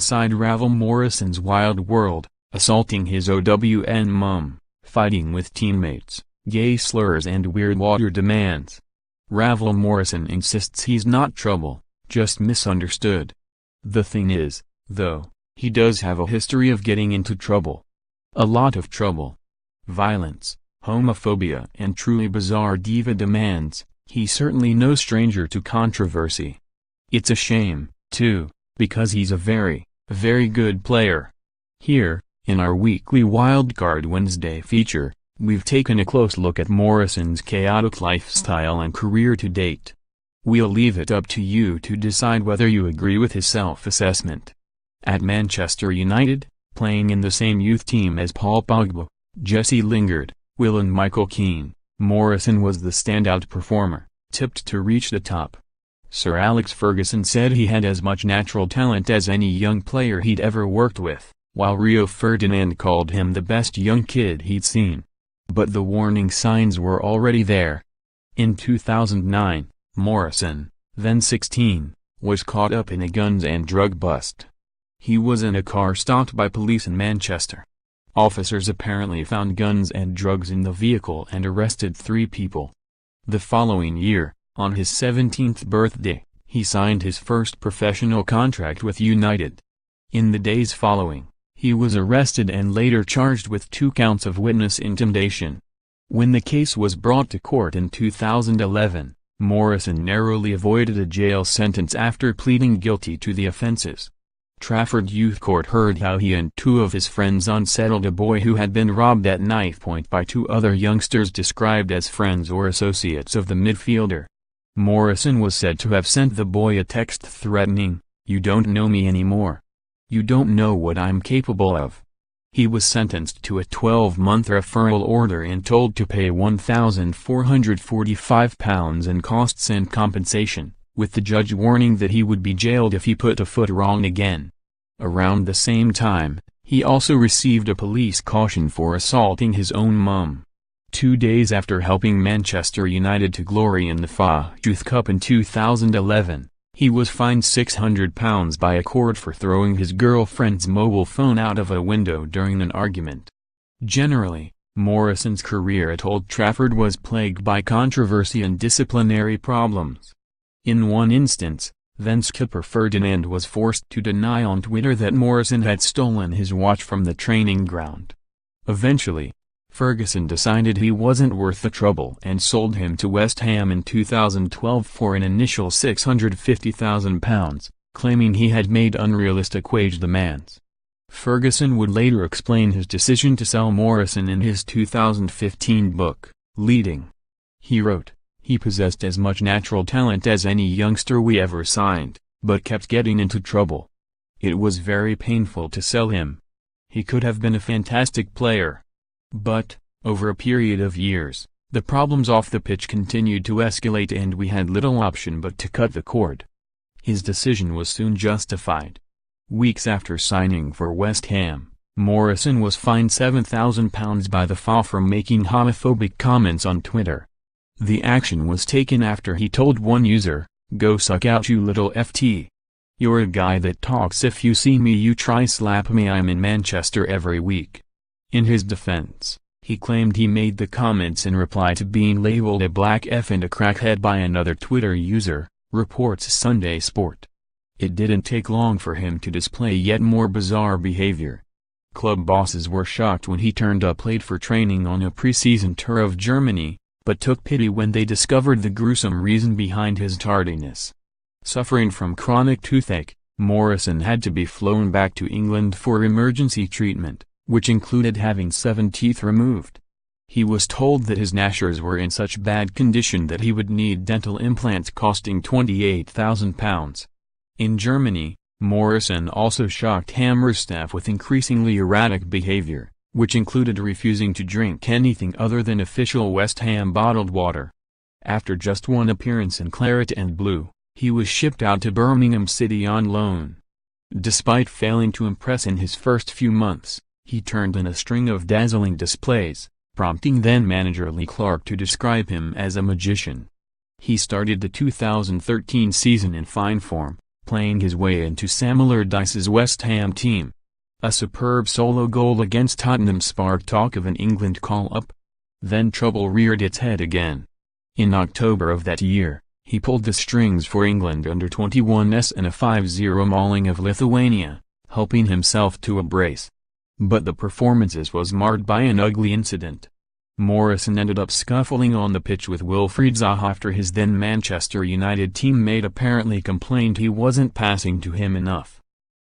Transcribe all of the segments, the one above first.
inside Ravel Morrison's wild world, assaulting his OWN mum, fighting with teammates, gay slurs and weird water demands. Ravel Morrison insists he's not trouble, just misunderstood. The thing is, though, he does have a history of getting into trouble. A lot of trouble. Violence, homophobia and truly bizarre diva demands. He's certainly no stranger to controversy. It's a shame, too, because he's a very, very good player. Here, in our weekly Wildcard Wednesday feature, we've taken a close look at Morrison's chaotic lifestyle and career to date. We'll leave it up to you to decide whether you agree with his self-assessment. At Manchester United, playing in the same youth team as Paul Pogba, Jesse Lingard, Will and Michael Keane, Morrison was the standout performer, tipped to reach the top. Sir Alex Ferguson said he had as much natural talent as any young player he'd ever worked with, while Rio Ferdinand called him the best young kid he'd seen. But the warning signs were already there. In 2009, Morrison, then 16, was caught up in a guns and drug bust. He was in a car stopped by police in Manchester. Officers apparently found guns and drugs in the vehicle and arrested 3 people. The following year, on his 17th birthday, he signed his first professional contract with United. In the days following, he was arrested and later charged with 2 counts of witness intimidation. When the case was brought to court in 2011, Morrison narrowly avoided a jail sentence after pleading guilty to the offenses. Trafford Youth Court heard how he and 2 of his friends unsettled a boy who had been robbed at knife point by 2 other youngsters described as friends or associates of the midfielder. Morrison was said to have sent the boy a text threatening, "You don't know me anymore. You don't know what I'm capable of." He was sentenced to a 12-month referral order and told to pay £1,445 in costs and compensation, with the judge warning that he would be jailed if he put a foot wrong again. Around the same time, he also received a police caution for assaulting his own mum. 2 days after helping Manchester United to glory in the FA Youth Cup in 2011, he was fined £600 by a court for throwing his girlfriend's mobile phone out of a window during an argument. Generally, Morrison's career at Old Trafford was plagued by controversy and disciplinary problems. In one instance, then skipper Ferdinand was forced to deny on Twitter that Morrison had stolen his watch from the training ground. Eventually, Ferguson decided he wasn't worth the trouble and sold him to West Ham in 2012 for an initial £650,000, claiming he had made unrealistic wage demands. Ferguson would later explain his decision to sell Morrison in his 2015 book, Leading. He wrote, "He possessed as much natural talent as any youngster we ever signed, but kept getting into trouble. It was very painful to sell him. He could have been a fantastic player. But, over a period of years, the problems off the pitch continued to escalate and we had little option but to cut the cord." His decision was soon justified. Weeks after signing for West Ham, Morrison was fined £7,000 by the FA for making homophobic comments on Twitter. The action was taken after he told one user, "Go suck out you little FT. You're a guy that talks, if you see me you try slap me, I'm in Manchester every week." In his defense, he claimed he made the comments in reply to being labeled a black F and a crackhead by another Twitter user, reports Sunday Sport. It didn't take long for him to display yet more bizarre behavior. Club bosses were shocked when he turned up late for training on a pre-season tour of Germany, but took pity when they discovered the gruesome reason behind his tardiness. Suffering from chronic toothache, Morrison had to be flown back to England for emergency treatment, which included having 7 teeth removed. He was told that his gnashers were in such bad condition that he would need dental implants costing £28,000. In Germany, Morrison also shocked Hammers staff with increasingly erratic behavior, which included refusing to drink anything other than official West Ham bottled water. After just one appearance in claret and blue, he was shipped out to Birmingham City on loan. Despite failing to impress in his first few months, he turned in a string of dazzling displays, prompting then-manager Lee Clark to describe him as a magician. He started the 2013 season in fine form, playing his way into Sam Allardyce's West Ham team. A superb solo goal against Tottenham sparked talk of an England call-up. Then trouble reared its head again. In October of that year, he pulled the strings for England under-21s in a 5-0 mauling of Lithuania, helping himself to a brace. But the performances was marred by an ugly incident. Morrison ended up scuffling on the pitch with Wilfried Zaha after his then Manchester United teammate apparently complained he wasn't passing to him enough.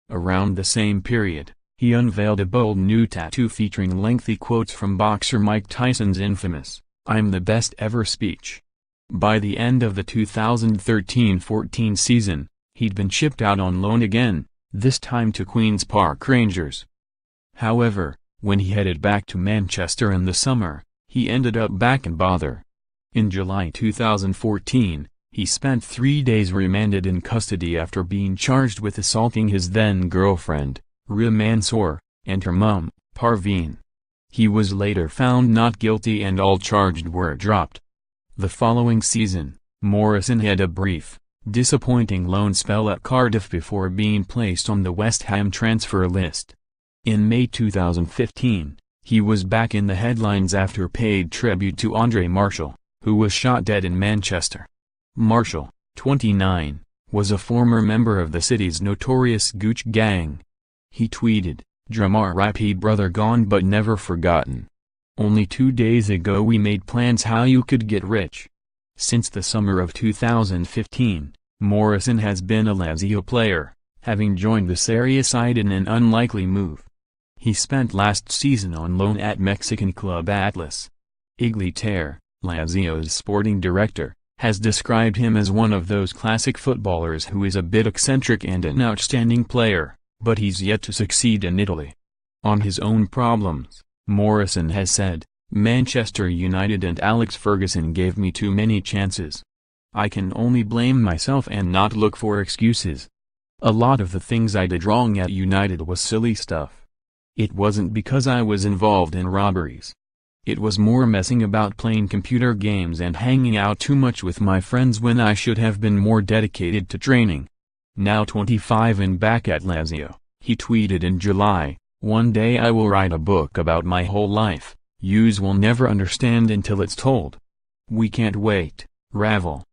Around the same period, he unveiled a bold new tattoo featuring lengthy quotes from boxer Mike Tyson's infamous, "I'm the best ever" speech. By the end of the 2013-14 season, he'd been shipped out on loan again, this time to Queen's Park Rangers. However, when he headed back to Manchester in the summer, he ended up back in bother. In July 2014, he spent 3 days remanded in custody after being charged with assaulting his then-girlfriend, Ria Mansour, and her mum, Parveen. He was later found not guilty and all charged were dropped. The following season, Morrison had a brief, disappointing loan spell at Cardiff before being placed on the West Ham transfer list. In May 2015, he was back in the headlines after paid tribute to Andre Marshall, who was shot dead in Manchester. Marshall, 29, was a former member of the city's notorious Gooch Gang. He tweeted, "Drummer RIP brother gone but never forgotten. Only 2 days ago we made plans how you could get rich." Since the summer of 2015, Morrison has been a Lazio player, having joined the Serie side in an unlikely move. He spent last season on loan at Mexican club Atlas. Ighting, Lazio's sporting director, has described him as one of those classic footballers who is a bit eccentric and an outstanding player, but he's yet to succeed in Italy. On his own problems, Morrison has said, "Manchester United and Alex Ferguson gave me too many chances. I can only blame myself and not look for excuses. A lot of the things I did wrong at United was silly stuff. It wasn't because I was involved in robberies. It was more messing about playing computer games and hanging out too much with my friends when I should have been more dedicated to training." Now 25 and back at Lazio, he tweeted in July, "One day I will write a book about my whole life. Yous will never understand until it's told. We can't wait." Ravel